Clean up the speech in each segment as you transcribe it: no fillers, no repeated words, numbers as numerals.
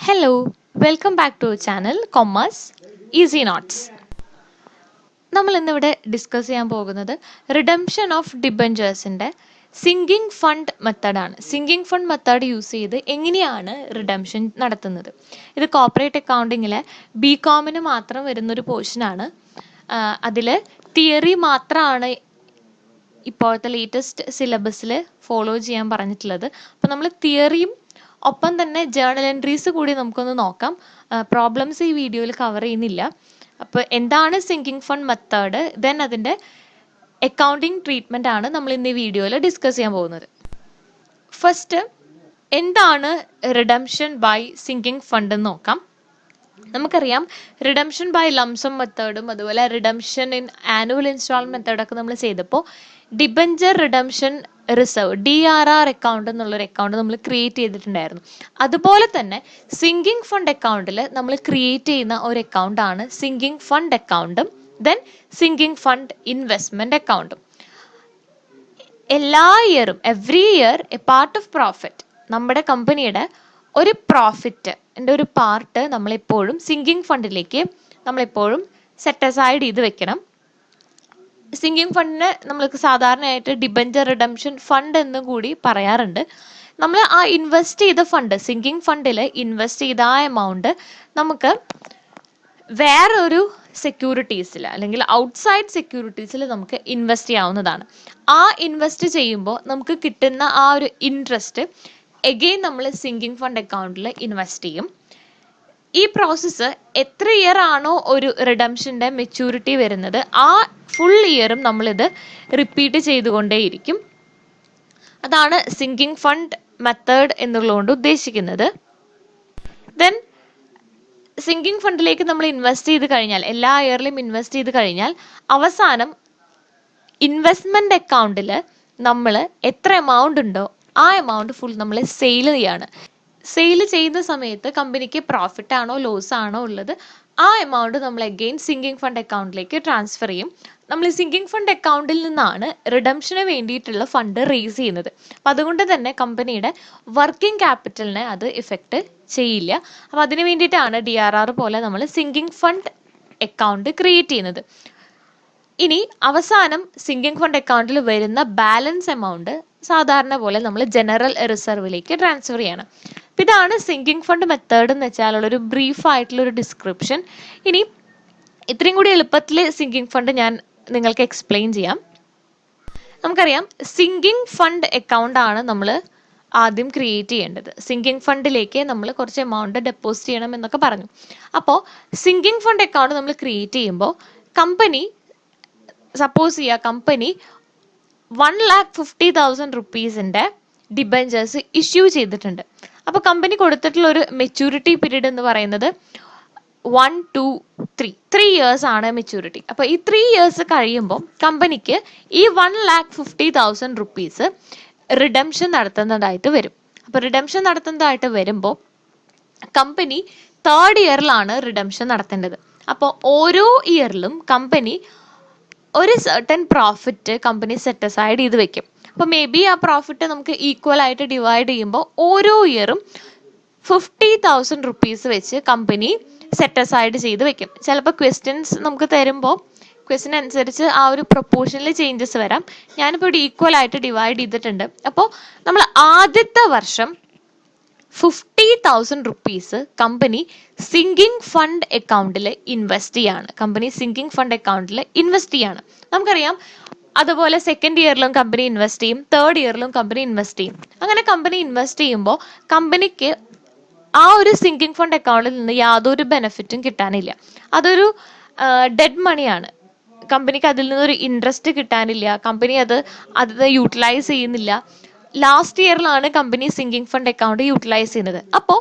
Hello, welcome back to our channel Commerce Easy Notes. നമ്മൾ ഇന്നിവിടെ discuss ചെയ്യാൻ പോകുന്നത് റിഡംഷൻ ഓഫ് ഡിബഞ്ചേഴ്സിൻ്റെ സിങ്കിങ് ഫണ്ട് മെത്തേഡാണ്. സിങ്കിങ് ഫണ്ട് മെത്തേഡ് യൂസ് ചെയ്ത് എങ്ങനെയാണ് റിഡംഷൻ നടത്തുന്നത്. ഇത് കോർപ്പറേറ്റ് അക്കൗണ്ടിങ്ങിലെ BCom മാത്രം വരുന്നൊരു പോർഷനാണ്. അതിൽ തിയറി മാത്രമാണ് ഇപ്പോഴത്തെ ലേറ്റസ്റ്റ് സിലബസിൽ ഫോളോ ചെയ്യാൻ പറഞ്ഞിട്ടുള്ളത്. അപ്പോൾ നമ്മൾ തിയറിയും ഒപ്പം തന്നെ ജേർണൽ എൻട്രീസ് കൂടി നമുക്കൊന്ന് നോക്കാം. പ്രോബ്ലംസ് ഈ വീഡിയോയിൽ കവർ ചെയ്യുന്നില്ല. അപ്പോൾ എന്താണ് സിങ്കിങ് ഫണ്ട് മെത്തേഡ്, ദെൻ അതിൻ്റെ അക്കൗണ്ടിങ് ട്രീറ്റ്മെൻ്റ് ആണ് നമ്മൾ ഇന്ന് ഈ വീഡിയോയിൽ ഡിസ്കസ് ചെയ്യാൻ പോകുന്നത്. ഫസ്റ്റ്, എന്താണ് റിഡംഷൻ ബൈ സിങ്കിങ് ഫണ്ട് എന്ന് നോക്കാം. നമുക്കറിയാം റിഡംഷൻ ബൈ ലംസം മെത്തേഡും അതുപോലെ റിഡംഷൻ ഇൻ ആനുവൽ ഇൻസ്റ്റാൾമെന്റ് മെത്തേഡൊക്കെ നമ്മൾ ചെയ്തപ്പോൾ debenture redemption reserve DRR account എന്നുള്ളൊരു അക്കൗണ്ട് നമ്മൾ ക്രിയേറ്റ് ചെയ്തിട്ടുണ്ടായിരുന്നു. അതുപോലെ തന്നെ സിങ്കിങ് ഫണ്ട് അക്കൗണ്ടിൽ നമ്മൾ ക്രിയേറ്റ് ചെയ്യുന്ന ഒരു അക്കൗണ്ടാണ് സിങ്കിങ് ഫണ്ട് അക്കൗണ്ടും ദെൻ സിങ്കിങ് ഫണ്ട് ഇൻവെസ്റ്റ്മെന്റ് അക്കൗണ്ടും. എല്ലാ ഇയറും every year a part of profit, നമ്മുടെ കമ്പനിയുടെ ഒരു പ്രോഫിറ്റിൻ്റെ ഒരു പാർട്ട് നമ്മളെപ്പോഴും സിങ്കിങ് ഫണ്ടിലേക്ക് നമ്മളെപ്പോഴും സെറ്റ് അസൈഡ് ചെയ്ത് വെക്കണം. സിങ്കിങ് ഫണ്ടിന് നമ്മൾക്ക് സാധാരണയായിട്ട് ഡിബഞ്ചർ റിഡംഷൻ ഫണ്ട് എന്ന് കൂടി പറയാറുണ്ട്. നമ്മൾ ആ ഇൻവെസ്റ്റ് ചെയ്ത ഫണ്ട്, സിങ്കിങ് ഫണ്ടിൽ ഇൻവെസ്റ്റ് ചെയ്ത ആ എമൗണ്ട് നമുക്ക് വേറൊരു സെക്യൂരിറ്റീസിൽ അല്ലെങ്കിൽ ഔട്ട്സൈഡ് സെക്യൂരിറ്റീസിൽ നമുക്ക് ഇൻവെസ്റ്റ് ചെയ്യാവുന്നതാണ്. ആ ഇൻവെസ്റ്റ് ചെയ്യുമ്പോൾ നമുക്ക് കിട്ടുന്ന ആ ഒരു ഇൻട്രസ്റ്റ് എഗെയിൻ നമ്മൾ സിങ്കിങ് ഫണ്ട് അക്കൗണ്ടിൽ ഇൻവെസ്റ്റ് ചെയ്യും. ഈ പ്രോസസ്സ് എത്ര ഇയർ ആണോ ഒരു റിഡംഷൻ്റെ മെച്യൂരിറ്റി വരുന്നത് ആ ഫുൾ ഇയറും നമ്മളിത് റിപ്പീറ്റ് ചെയ്തുകൊണ്ടേയിരിക്കും. അതാണ് സിങ്കിങ് ഫണ്ട് മെത്തേഡ് എന്നുള്ളതുകൊണ്ട് ഉദ്ദേശിക്കുന്നത്. ദെൻ സിങ്കിങ് ഫണ്ടിലേക്ക് നമ്മൾ ഇൻവെസ്റ്റ് ചെയ്ത് കഴിഞ്ഞാൽ, എല്ലാ ഇയറിലും ഇൻവെസ്റ്റ് ചെയ്ത് കഴിഞ്ഞാൽ അവസാനം ഇൻവെസ്റ്റ്മെന്റ് അക്കൗണ്ടിൽ നമ്മൾ എത്ര എമൗണ്ട് ഉണ്ടോ ആ എമൗണ്ട് ഫുൾ നമ്മൾ സെയിൽ ചെയ്യാണ്. സെയിൽ ചെയ്യുന്ന സമയത്ത് കമ്പനിക്ക് പ്രോഫിറ്റ് ആണോ ലോസ് ആണോ ഉള്ളത് ആ എമൗണ്ട് നമ്മൾ അഗെയിൻ സിങ്കിങ് ഫണ്ട് അക്കൗണ്ടിലേക്ക് ട്രാൻസ്ഫർ ചെയ്യും. നമ്മൾ ഈ സിങ്കിങ് ഫണ്ട് അക്കൗണ്ടിൽ നിന്നാണ് റിഡംഷന് വേണ്ടിയിട്ടുള്ള ഫണ്ട് റേസ് ചെയ്യുന്നത്. അപ്പം അതുകൊണ്ട് തന്നെ കമ്പനിയുടെ വർക്കിംഗ് ക്യാപിറ്റലിനെ അത് ഇഫക്റ്റ് ചെയ്യില്ല. അപ്പം അതിന് വേണ്ടിയിട്ടാണ് DRR പോലെ നമ്മൾ സിങ്കിങ് ഫണ്ട് അക്കൗണ്ട് ക്രിയേറ്റ് ചെയ്യുന്നത്. ഇനി അവസാനം സിങ്കിങ് ഫണ്ട് അക്കൗണ്ടിൽ വരുന്ന ബാലൻസ് എമൗണ്ട് സാധാരണ പോലെ നമ്മൾ ജനറൽ റിസർവിലേക്ക് ട്രാൻസ്ഫർ ചെയ്യണം. അപ്പം ഇതാണ് സിങ്കിങ് ഫണ്ട് മെത്തേഡ് എന്ന് വെച്ചാലുള്ളൊരു ബ്രീഫ് ആയിട്ടുള്ളൊരു ഡിസ്ക്രിപ്ഷൻ. ഇനി ഇത്രയും കൂടി എളുപ്പത്തിൽ സിങ്കിങ് ഫണ്ട് ഞാൻ നിങ്ങൾക്ക് എക്സ്പ്ലെയിൻ ചെയ്യാം. നമുക്കറിയാം സിങ്കിങ് ഫണ്ട് അക്കൗണ്ട് ആണ് നമ്മൾ ആദ്യം ക്രിയേറ്റ് ചെയ്യേണ്ടത്. സിങ്കിങ് ഫണ്ടിലേക്ക് നമ്മൾ കുറച്ച് എമൗണ്ട് ഡെപ്പോസിറ്റ് ചെയ്യണം എന്നൊക്കെ പറഞ്ഞു. അപ്പോൾ സിങ്കിങ് ഫണ്ട് അക്കൗണ്ട് നമ്മൾ ക്രിയേറ്റ് ചെയ്യുമ്പോൾ കമ്പനി, സപ്പോസ് ചെയ്യുക കമ്പനി 1,50,000 റുപ്പീസിൻ്റെ ഡിബഞ്ചേഴ്സ് ഇഷ്യൂ ചെയ്തിട്ടുണ്ട്. അപ്പോൾ കമ്പനി കൊടുത്തിട്ടുള്ള ഒരു മെച്യൂരിറ്റി പീരീഡ് എന്ന് പറയുന്നത് 1, 2, 3 ഇയേഴ്സ് ആണ് മെച്യൂരിറ്റി. അപ്പോൾ ഈ 3 ഇയേഴ്സ് കഴിയുമ്പോൾ കമ്പനിക്ക് ഈ 1,50,000 റുപ്പീസ് റിഡംഷൻ നടത്തുന്നതായിട്ട് വരും. അപ്പോൾ റിഡംഷൻ നടത്തുന്നതായിട്ട് വരുമ്പോൾ കമ്പനി 3rd ഇയറിലാണ് റിഡംഷൻ നടത്തേണ്ടത്. അപ്പോൾ ഓരോ ഇയറിലും കമ്പനി ഒരു certain profit company set aside ചെയ്ത് വെക്കും. അപ്പോൾ മേ ബി ആ പ്രോഫിറ്റ് നമുക്ക് ഈക്വൽ ആയിട്ട് ഡിവൈഡ് ചെയ്യുമ്പോൾ ഓരോ ഇയറും 50,000 റുപ്പീസ് വെച്ച് കമ്പനി സെറ്റ് അസൈഡ് ചെയ്ത് വെക്കും. ചിലപ്പോൾ ക്വസ്റ്റ്യൻസ് നമുക്ക് തരുമ്പോൾ ക്വസ്റ്റ്യൻ അനുസരിച്ച് ആ ഒരു പ്രൊപ്പോർഷനിൽ ചേഞ്ചസ് വരാം. ഞാനിപ്പോൾ ഇവിടെ ഈക്വൽ ആയിട്ട് ഡിവൈഡ് ചെയ്തിട്ടുണ്ട്. അപ്പോൾ നമ്മൾ ആദ്യത്തെ വർഷം 50,000 റുപ്പീസ് കമ്പനി സിങ്കിങ് ഫണ്ട് അക്കൗണ്ടിൽ ഇൻവെസ്റ്റ് ചെയ്യാണ്. കമ്പനി സിങ്കിങ് ഫണ്ട് അക്കൗണ്ടിൽ ഇൻവെസ്റ്റ് ചെയ്യാണ്. നമുക്കറിയാം അതുപോലെ സെക്കൻഡ് ഇയറിലും കമ്പനി ഇൻവെസ്റ്റ് ചെയ്യും, 3rd ഇയറിലും കമ്പനി ഇൻവെസ്റ്റ് ചെയ്യും. അങ്ങനെ കമ്പനി ഇൻവെസ്റ്റ് ചെയ്യുമ്പോൾ കമ്പനിക്ക് ആ ഒരു സിങ്കിങ് ഫണ്ട് അക്കൗണ്ടിൽ നിന്ന് യാതൊരു ബെനിഫിറ്റും കിട്ടാനില്ല. അതൊരു ഡെഡ് മണിയാണ്. കമ്പനിക്ക് അതിൽ നിന്നൊരു ഇൻട്രസ്റ്റ് കിട്ടാനില്ല. കമ്പനി അത് യൂട്ടിലൈസ് ചെയ്യുന്നില്ല. ലാസ്റ്റ് ഇയറിലാണ് company sinking fund account utilise ചെയ്യുന്നത്. അപ്പോൾ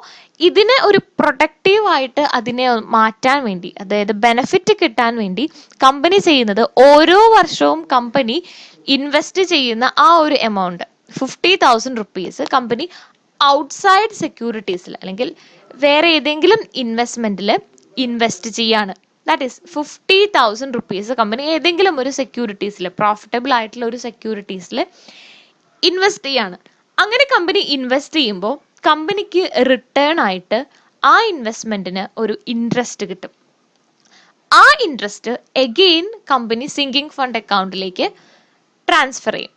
ഇതിനെ ഒരു പ്രൊഡക്റ്റീവായിട്ട് അതിനെ മാറ്റാൻ വേണ്ടി, അതായത് ബെനിഫിറ്റ് കിട്ടാൻ വേണ്ടി കമ്പനി ചെയ്യുന്നത് ഓരോ വർഷവും കമ്പനി ഇൻവെസ്റ്റ് ചെയ്യുന്ന ആ ഒരു എമൗണ്ട് 50,000 റുപ്പീസ് കമ്പനി ഔട്ട്സൈഡ് സെക്യൂരിറ്റീസിൽ അല്ലെങ്കിൽ വേറെ ഏതെങ്കിലും ഇൻവെസ്റ്റ്മെന്റിൽ ഇൻവെസ്റ്റ് ചെയ്യാണ്. ദാറ്റ് ഈസ് 50,000 റുപ്പീസ് കമ്പനി ഏതെങ്കിലും ഒരു സെക്യൂരിറ്റീസിൽ, പ്രോഫിറ്റബിൾ ആയിട്ടുള്ള ഒരു സെക്യൂരിറ്റീസിൽ ഇൻവെസ്റ്റ് ചെയ്യാണ്. അങ്ങനെ കമ്പനി ഇൻവെസ്റ്റ് ചെയ്യുമ്പോൾ കമ്പനിക്ക് റിട്ടേൺ ആയിട്ട് ആ ഇൻവെസ്റ്റ്മെന്റിന് ഒരു ഇൻട്രസ്റ്റ് കിട്ടും. ആ interest again company sinking fund അക്കൗണ്ടിലേക്ക് ട്രാൻസ്ഫർ ചെയ്യും.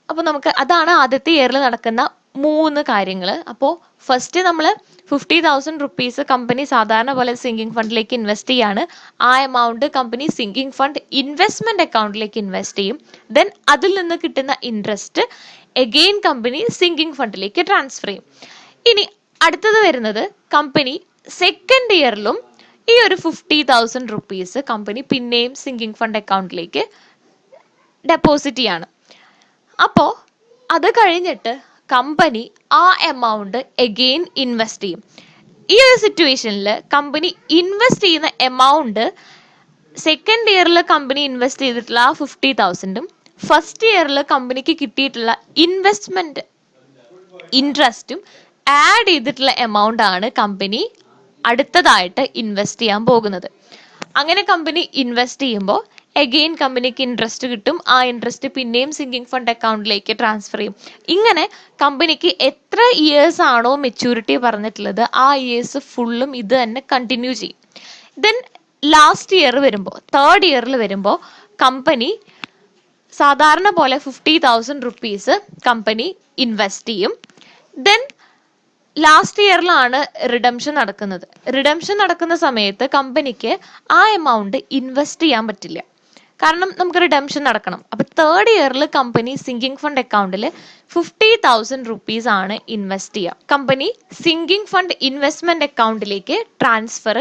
അപ്പോൾ നമുക്ക് അതാണ് ആദ്യത്തെ ഇയറിൽ നടക്കുന്ന 3 കാര്യങ്ങൾ. അപ്പോൾ ഫസ്റ്റ് നമ്മൾ 50,000 റുപ്പീസ് കമ്പനി സാധാരണ പോലെ സിങ്കിങ് ഫണ്ടിലേക്ക് ഇൻവെസ്റ്റ് ചെയ്യാണ്. ആ amount company sinking fund investment അക്കൗണ്ടിലേക്ക് ഇൻവെസ്റ്റ് ചെയ്യും. ദെൻ അതിൽ നിന്ന് കിട്ടുന്ന ഇൻട്രസ്റ്റ് എഗെയിൻ കമ്പനി സിങ്കിങ് ഫണ്ടിലേക്ക് ട്രാൻസ്ഫർ ചെയ്യും. ഇനി അടുത്തത് വരുന്നത് കമ്പനി സെക്കൻഡ് ഇയറിലും ഈ ഒരു 50,000 റുപ്പീസ് കമ്പനി പിന്നെയും സിങ്കിങ് ഫണ്ട് അക്കൗണ്ടിലേക്ക് ഡെപ്പോസിറ്റ് ചെയ്യാണ്. അപ്പോൾ അത് കഴിഞ്ഞിട്ട് കമ്പനി ആ എമൗണ്ട് എഗെയിൻ ഇൻവെസ്റ്റ് ചെയ്യും. ഈ ഒരു സിറ്റുവേഷനിൽ കമ്പനി ഇൻവെസ്റ്റ് ചെയ്യുന്ന എമൗണ്ട് സെക്കൻഡ് ഇയറിൽ കമ്പനി ഇൻവെസ്റ്റ് ചെയ്തിട്ടുള്ള ആ 50,000ഉം ഫസ്റ്റ് ഇയറിൽ കമ്പനിക്ക് കിട്ടിയിട്ടുള്ള ഇൻവെസ്റ്റ്മെന്റ് ഇൻട്രസ്റ്റും ആഡ് ചെയ്തിട്ടുള്ള എമൗണ്ട് ആണ് കമ്പനി അടുത്തതായിട്ട് ഇൻവെസ്റ്റ് ചെയ്യാൻ പോകുന്നത്. അങ്ങനെ കമ്പനി ഇൻവെസ്റ്റ് ചെയ്യുമ്പോൾ എഗെയിൻ കമ്പനിക്ക് ഇൻട്രസ്റ്റ് കിട്ടും. ആ ഇൻട്രസ്റ്റ് പിന്നെയും സിങ്കിങ് ഫണ്ട് അക്കൗണ്ടിലേക്ക് ട്രാൻസ്ഫർ ചെയ്യും. ഇങ്ങനെ കമ്പനിക്ക് എത്ര ഇയേഴ്സ് ആണോ മെച്യൂരിറ്റി പറഞ്ഞിട്ടുള്ളത് ആ ഇയേഴ്സ് ഫുള്ളും ഇത് തന്നെ കണ്ടിന്യൂ ചെയ്യും. ദെൻ ലാസ്റ്റ് ഇയർ വരുമ്പോൾ, തേർഡ് ഇയറിൽ വരുമ്പോൾ കമ്പനി സാധാരണ പോലെ 50,000 റുപ്പീസ് കമ്പനി ഇൻവെസ്റ്റ് ചെയ്യും. ദെൻ ലാസ്റ്റ് ഇയറിലാണ് റിഡംഷൻ നടക്കുന്നത്. റിഡംഷൻ നടക്കുന്ന സമയത്ത് കമ്പനിക്ക് ആ എമൗണ്ട് ഇൻവെസ്റ്റ് ചെയ്യാൻ പറ്റില്ല, കാരണം നമുക്ക് റിഡംഷൻ നടക്കണം. അപ്പൊ തേർഡ് ഇയറിൽ കമ്പനി സിങ്കിങ് ഫണ്ട് അക്കൗണ്ടിൽ 50,000 റുപ്പീസ് ആണ് ഇൻവെസ്റ്റ് ചെയ്യുക. കമ്പനി സിങ്കിങ് ഫണ്ട് ഇൻവെസ്റ്റ്മെന്റ് അക്കൗണ്ടിലേക്ക് ട്രാൻസ്ഫർ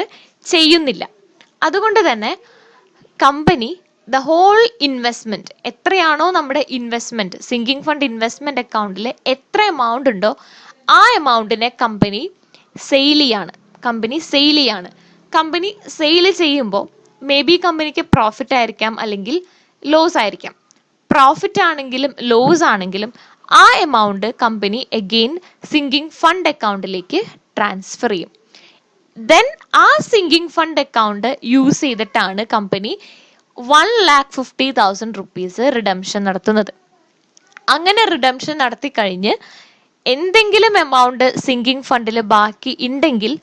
ചെയ്യുന്നില്ല. അതുകൊണ്ട് തന്നെ കമ്പനി ദ ഹോൾ ഇൻവെസ്റ്റ്മെന്റ് എത്രയാണോ നമ്മുടെ ഇൻവെസ്റ്റ്മെന്റ് സിങ്കിങ് ഫണ്ട് ഇൻവെസ്റ്റ്മെന്റ് അക്കൗണ്ടിൽ എത്ര എമൗണ്ട് ഉണ്ടോ ആ എമൗണ്ടിനെ കമ്പനി സെയിൽ ചെയ്യാണ്. കമ്പനി സെയിൽ ചെയ്യുമ്പോൾ മേ ബി കമ്പനിക്ക് പ്രോഫിറ്റ് ആയിരിക്കാം, അല്ലെങ്കിൽ ലോസ് ആയിരിക്കാം. പ്രോഫിറ്റ് ആണെങ്കിലും ലോസ് ആണെങ്കിലും ആ amount company again sinking fund അക്കൗണ്ടിലേക്ക് ട്രാൻസ്ഫർ ചെയ്യും. ദെൻ ആ സിങ്കിങ് ഫണ്ട് അക്കൗണ്ട് യൂസ് ചെയ്തിട്ടാണ് കമ്പനി 1,50,000 റുപ്പീസ് റിഡംഷൻ നടത്തുന്നത്. അങ്ങനെ റിഡംഷൻ നടത്തി കഴിഞ്ഞ് എന്തെങ്കിലും എമൗണ്ട് സിങ്കിങ് ഫണ്ടിൽ ബാക്കി ഉണ്ടെങ്കിൽ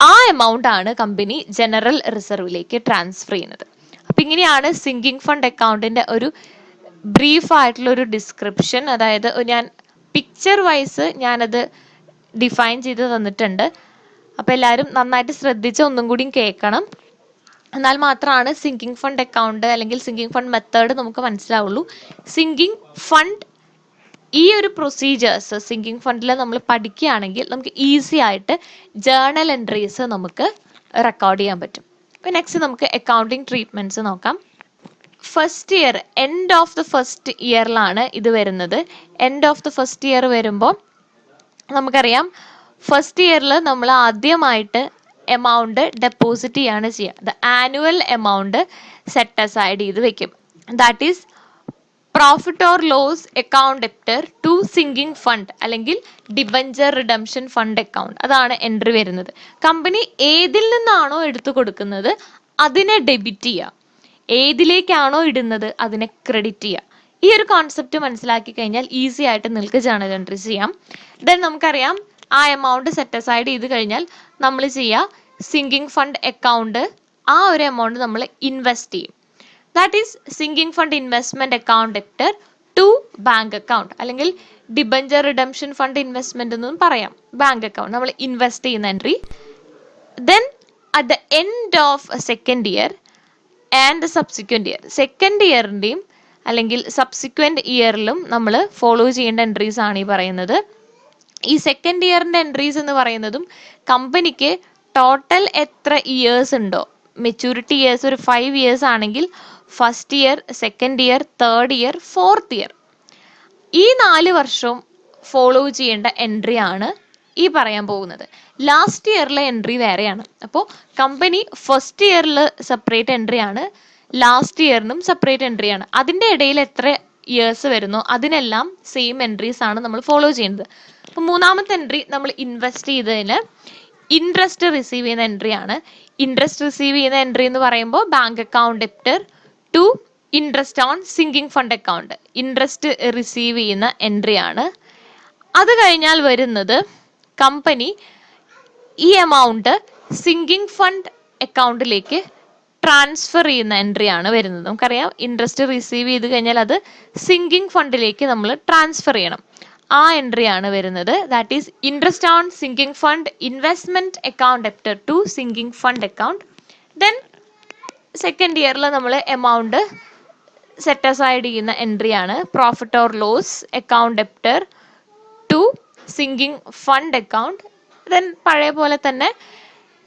ആ എമൗണ്ട് ആണ് കമ്പനി ജനറൽ റിസർവിലേക്ക് ട്രാൻസ്ഫർ ചെയ്യുന്നത്. അപ്പൊ ഇങ്ങനെയാണ് സിങ്കിങ് ഫണ്ട് അക്കൗണ്ടിന്റെ ഒരു ബ്രീഫ് ആയിട്ടുള്ള ഒരു ഡിസ്ക്രിപ്ഷൻ. അതായത് ഞാൻ പിക്ചർ വൈസ് ഞാനത് ഡിഫൈൻ ചെയ്ത് തന്നിട്ടുണ്ട്. അപ്പൊ എല്ലാവരും നന്നായിട്ട് ശ്രദ്ധിച്ച് ഒന്നും കൂടി കേൾക്കണം. എന്നാൽ മാത്രമാണ് സിങ്കിങ് ഫണ്ട് അക്കൗണ്ട് അല്ലെങ്കിൽ സിങ്കിങ് ഫണ്ട് മെത്തേഡ് നമുക്ക് മനസ്സിലാവുള്ളൂ. സിങ്കിങ് ഫണ്ട് ഈ ഒരു പ്രൊസീജിയേഴ്സ് സിങ്കിങ് ഫണ്ടിൽ നമ്മൾ പഠിക്കുകയാണെങ്കിൽ നമുക്ക് ഈസി ആയിട്ട് ജേർണൽ എൻട്രീസ് നമുക്ക് റെക്കോർഡ് ചെയ്യാൻ പറ്റും. അപ്പോൾ നെക്സ്റ്റ് നമുക്ക് അക്കൗണ്ടിങ് ട്രീറ്റ്മെന്റ്സ് നോക്കാം. First year, end of the first ഇയറിലാണ് ഇത് വരുന്നത്. End of the first year വരുമ്പോൾ നമുക്കറിയാം ഫസ്റ്റ് ഇയറിൽ നമ്മൾ ആദ്യമായിട്ട് എമൗണ്ട് ഡെപ്പോസിറ്റ് ചെയ്യാണ് ചെയ്യുക. The annual amount set aside ചെയ്ത് വെക്കും. That is profit or loss account debtor to sinking fund അല്ലെങ്കിൽ ഡിബഞ്ചർ റിഡംഷൻ ഫണ്ട് അക്കൗണ്ട്. അതാണ് എൻട്രി വരുന്നത്. കമ്പനി ഏതിൽ നിന്നാണോ എടുത്തു കൊടുക്കുന്നത് അതിനെ ഡെബിറ്റ് ചെയ്യുക, ഏതിലേക്കാണോ ഇടുന്നത് അതിനെ ക്രെഡിറ്റ് ചെയ്യുക. ഈ ഒരു കോൺസെപ്റ്റ് മനസ്സിലാക്കി കഴിഞ്ഞാൽ ഈസി ആയിട്ട് നിങ്ങൾക്ക് ജേർണൽ എൻട്രീസ് ചെയ്യാം. ദെൻ നമുക്കറിയാം ആ എമൗണ്ട് സെറ്റ് അസൈഡ് ചെയ്ത് കഴിഞ്ഞാൽ നമ്മൾ ചെയ്യുക സിങ്കിങ് ഫണ്ട് അക്കൗണ്ട്, ആ ഒരു എമൗണ്ട് നമ്മൾ ഇൻവെസ്റ്റ് ചെയ്യും. That is sinking fund investment account debtor to bank account, അല്ലെങ്കിൽ ഡിബഞ്ചർ റിഡംഷൻ ഫണ്ട് ഇൻവെസ്റ്റ്മെന്റ് എന്നും പറയാം. ബാങ്ക് അക്കൗണ്ട് നമ്മൾ ഇൻവെസ്റ്റ് ചെയ്യുന്ന entry. Then at the end of second year and subsequent year, second ഇയറിന്റെയും അല്ലെങ്കിൽ subsequent ഇയറിലും നമ്മൾ follow ചെയ്യേണ്ട entries ആണ് ഈ പറയുന്നത്. ഈ സെക്കൻഡ് ഇയറിന്റെ എൻട്രീസ് എന്ന് പറയുന്നതും കമ്പനിക്ക് ടോട്ടൽ എത്ര ഇയേഴ്സ് ഉണ്ടോ, മെച്യൂരിറ്റി ഇയേഴ്സ് ഒരു 5 ഇയേഴ്സ് ആണെങ്കിൽ first year, second year, third year, fourth year, ഈ 4 വർഷവും ഫോളോ ചെയ്യേണ്ട എൻട്രി ആണ് ഈ പറയാൻ പോകുന്നത്. ലാസ്റ്റ് ഇയറിലെ എൻട്രി വേറെയാണ്. അപ്പോൾ കമ്പനി ഫസ്റ്റ് ഇയറിൽ സെപ്പറേറ്റ് എൻട്രി ആണ്, ലാസ്റ്റ് ഇയറിനും സെപ്പറേറ്റ് എൻട്രി ആണ്. അതിൻ്റെ ഇടയിൽ എത്ര ഇയേഴ്സ് വരുന്നോ അതിനെല്ലാം സെയിം എൻട്രീസ് ആണ് നമ്മൾ ഫോളോ ചെയ്യുന്നത്. അപ്പോൾ മൂന്നാമത്തെ എൻട്രി നമ്മൾ ഇൻവെസ്റ്റ് ചെയ്തതിന് ഇൻട്രസ്റ്റ് റിസീവ് ചെയ്യുന്ന എൻട്രി ആണ്. ഇൻട്രസ്റ്റ് റിസീവ് ചെയ്യുന്ന എൻട്രി എന്ന് പറയുമ്പോൾ bank account debtor to interest on sinking fund account, interest receive ചെയ്യുന്ന എൻട്രി ആണ്. അത് കഴിഞ്ഞാൽ വരുന്നത് കമ്പനി ഈ എമൗണ്ട് സിങ്കിങ് ഫണ്ട് അക്കൗണ്ടിലേക്ക് ട്രാൻസ്ഫർ ചെയ്യുന്ന എൻട്രി ആണ് വരുന്നത്. നമുക്കറിയാം ഇൻട്രസ്റ്റ് റിസീവ് ചെയ്ത് കഴിഞ്ഞാൽ അത് സിങ്കിങ് ഫണ്ടിലേക്ക് നമ്മൾ ട്രാൻസ്ഫർ ചെയ്യണം. ആ എൻട്രി ആണ് വരുന്നത്. That is interest on sinking fund investment account debtor to sinking fund account. Then second ഇയറിൽ നമ്മൾ എമൗണ്ട് സെറ്റ് അസൈഡ് ചെയ്യുന്ന എൻട്രി ആണ് profit or loss account debtor to sinking fund account. Then പഴയ പോലെ തന്നെ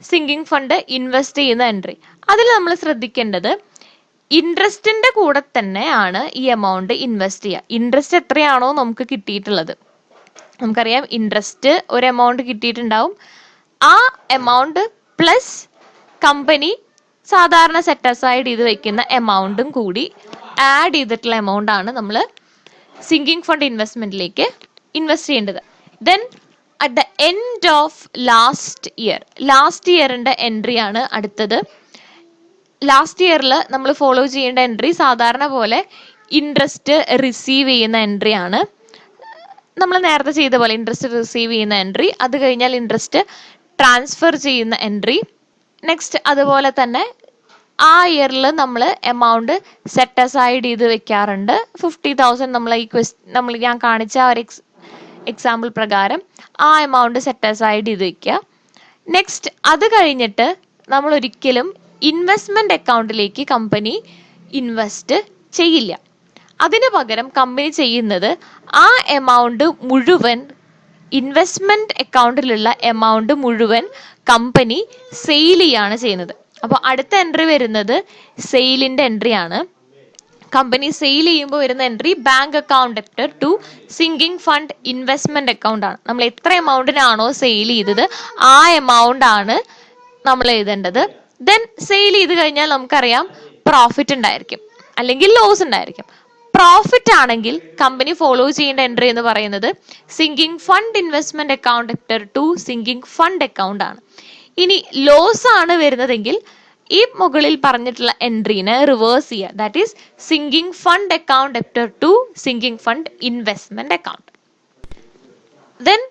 സിങ്കിങ് ഫണ്ട് ഇൻവെസ്റ്റ് ചെയ്യുന്ന entry. അതിൽ നമ്മൾ ശ്രദ്ധിക്കേണ്ടത് ഇൻട്രസ്റ്റിന്റെ കൂടെ തന്നെയാണ് ഈ എമൗണ്ട് ഇൻവെസ്റ്റ് ചെയ്യുക. ഇൻട്രസ്റ്റ് എത്രയാണോ നമുക്ക് കിട്ടിയിട്ടുള്ളത്, നമുക്കറിയാം ഇൻട്രസ്റ്റ് ഒരു എമൗണ്ട് കിട്ടിയിട്ടുണ്ടാവും, ആ എമൗണ്ട് പ്ലസ് കമ്പനി സാധാരണ സെറ്റ് അസൈഡ് ചെയ്ത് വെക്കുന്ന എമൗണ്ടും കൂടി ആഡ് ചെയ്തിട്ടുള്ള എമൗണ്ട് ആണ് നമ്മൾ സിങ്കിങ് ഫണ്ട് ഇൻവെസ്റ്റ്മെന്റിലേക്ക് ഇൻവെസ്റ്റ് ചെയ്യേണ്ടത്. Then at the end of last ഇയറിന്റെ എൻട്രി ആണ് അടുത്തത്. ലാസ്റ്റ് ഇയറിൽ നമ്മൾ ഫോളോ ചെയ്യേണ്ട എൻട്രി സാധാരണ പോലെ ഇൻട്രസ്റ്റ് റിസീവ് ചെയ്യുന്ന എൻട്രി ആണ്. നമ്മൾ നേരത്തെ ചെയ്ത പോലെ ഇൻട്രസ്റ്റ് റിസീവ് ചെയ്യുന്ന എൻട്രി, അത് കഴിഞ്ഞാൽ ഇൻട്രസ്റ്റ് ട്രാൻസ്ഫർ ചെയ്യുന്ന എൻട്രി. നെക്സ്റ്റ് അതുപോലെ തന്നെ ആ ഇയറിൽ നമ്മൾ എമൗണ്ട് സെറ്റ് അസൈഡ് ചെയ്ത് വെക്കാറുണ്ട്. 50,000 നമ്മൾ ഞാൻ കാണിച്ച ആ ഒരു എക്സാമ്പിൾ പ്രകാരം ആ എമൗണ്ട് സെറ്റ് അസൈഡ് ചെയ്ത് വെക്കുക. നെക്സ്റ്റ് അത് കഴിഞ്ഞിട്ട് നമ്മൾ ഒരിക്കലും ഇൻവെസ്റ്റ്മെന്റ് അക്കൗണ്ടിലേക്ക് കമ്പനി ഇൻവെസ്റ്റ് ചെയ്യില്ല. അതിനു പകരം കമ്പനി ചെയ്യുന്നത് ആ എമൗണ്ട് മുഴുവൻ, ഇൻവെസ്റ്റ്മെന്റ് അക്കൗണ്ടിലുള്ള എമൗണ്ട് മുഴുവൻ കമ്പനി സെയിൽ ചെയ്യാണ് ചെയ്യുന്നത്. അപ്പോൾ അടുത്ത എൻട്രി വരുന്നത് സെയിലിന്റെ എൻട്രി ആണ്. കമ്പനി സെയിൽ ചെയ്യുമ്പോൾ വരുന്ന entry bank account debtor to sinking fund investment account ആണ്. നമ്മൾ എത്ര എമൗണ്ടിനാണോ സെയിൽ ചെയ്തത് ആ എമൗണ്ട് ആണ് നമ്മൾ എഴുതേണ്ടത്. ദെൻ സെയിൽ ചെയ്ത് കഴിഞ്ഞാൽ നമുക്കറിയാം പ്രോഫിറ്റ് ഉണ്ടായിരിക്കും അല്ലെങ്കിൽ ലോസ് ഉണ്ടായിരിക്കും. പ്രോഫിറ്റ് ആണെങ്കിൽ കമ്പനി ഫോളോ ചെയ്യേണ്ട എൻട്രി എന്ന് പറയുന്നത് sinking fund investment account debtor to sinking fund account ആണ്. ഇനി ലോസ് ആണ് വരുന്നതെങ്കിൽ ഈ മുകളിൽ പറഞ്ഞിട്ടുള്ള എൻട്രീനെ റിവേഴ്സ് ചെയ്യുക. That is sinking fund account debtor to sinking fund investment account. Then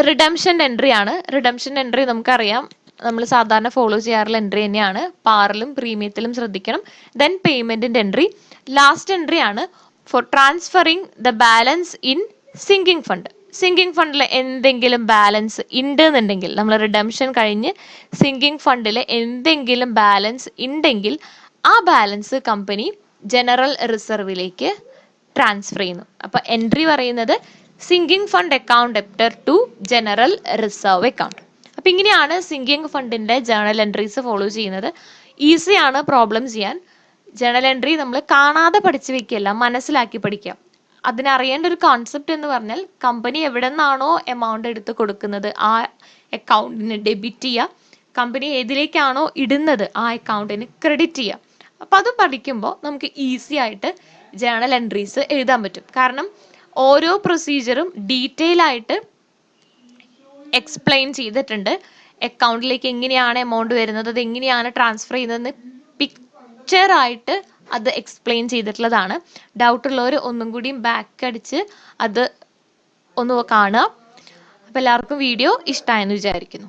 redemption entry ആണ്. റിഡംഷൻ എൻട്രി നമുക്കറിയാം നമ്മൾ സാധാരണ ഫോളോ ചെയ്യാറുള്ള എൻട്രി തന്നെയാണ്. പാറിലും പ്രീമിയത്തിലും ശ്രദ്ധിക്കണം. ദെൻ പേയ്മെന്റിന്റെ എൻട്രി ലാസ്റ്റ് എൻട്രി ആണ് four transferring the balance in sinking fund. Sinking ഫണ്ടിൽ എന്തെങ്കിലും ബാലൻസ് ഉണ്ട് എന്നുണ്ടെങ്കിൽ, നമ്മൾ റിഡംഷൻ കഴിഞ്ഞ് സിങ്കിങ് ഫണ്ടിൽ എന്തെങ്കിലും ബാലൻസ് ഉണ്ടെങ്കിൽ ആ ബാലൻസ് കമ്പനി ജനറൽ റിസർവിലേക്ക് ട്രാൻസ്ഫർ ചെയ്യുന്നു. അപ്പൊ എൻട്രി പറയുന്നത് sinking fund account debtor to general reserve account. അപ്പൊ ഇങ്ങനെയാണ് സിങ്കിങ് ഫണ്ടിന്റെ ജേണൽ എൻട്രീസ് ഫോളോ ചെയ്യുന്നത്. ഈസിയാണ് പ്രോബ്ലം ചെയ്യാൻ. ജേണൽ എൻട്രി നമ്മൾ കാണാതെ പഠിച്ചു വെക്കുകയല്ല, മനസ്സിലാക്കി പഠിക്കുക. അതിനറിയേണ്ട ഒരു കോൺസെപ്റ്റ് എന്ന് പറഞ്ഞാൽ കമ്പനി എവിടെ നിന്നാണോ എമൗണ്ട് എടുത്ത് കൊടുക്കുന്നത് ആ അക്കൗണ്ടിന് ഡെബിറ്റ് ചെയ്യുക, കമ്പനി ഏതിലേക്കാണോ ഇടുന്നത് ആ അക്കൗണ്ടിന് ക്രെഡിറ്റ് ചെയ്യുക. അപ്പം അത് പഠിക്കുമ്പോൾ നമുക്ക് ഈസി ആയിട്ട് ജേണൽ എൻട്രീസ് എഴുതാൻ പറ്റും. കാരണം ഓരോ പ്രൊസീജിയറും ഡീറ്റെയിൽ ആയിട്ട് എക്സ്പ്ലെയിൻ ചെയ്തിട്ടുണ്ട്. അക്കൗണ്ടിലേക്ക് എങ്ങനെയാണ് എമൗണ്ട് വരുന്നത്, അത് എങ്ങനെയാണ് ട്രാൻസ്ഫർ ചെയ്യുന്നതെന്ന് പിക്ചറായിട്ട് അത് എക്സ്പ്ലെയിൻ ചെയ്തിട്ടുള്ളതാണ്. ഡൗട്ട് ഉള്ളവർ ഒന്നും കൂടി ബാക്ക് അടിച്ച് അത് ഒന്ന് കാണുക. അപ്പോൾ എല്ലാവർക്കും വീഡിയോ ഇഷ്ടമായെന്ന് വിചാരിക്കുന്നു.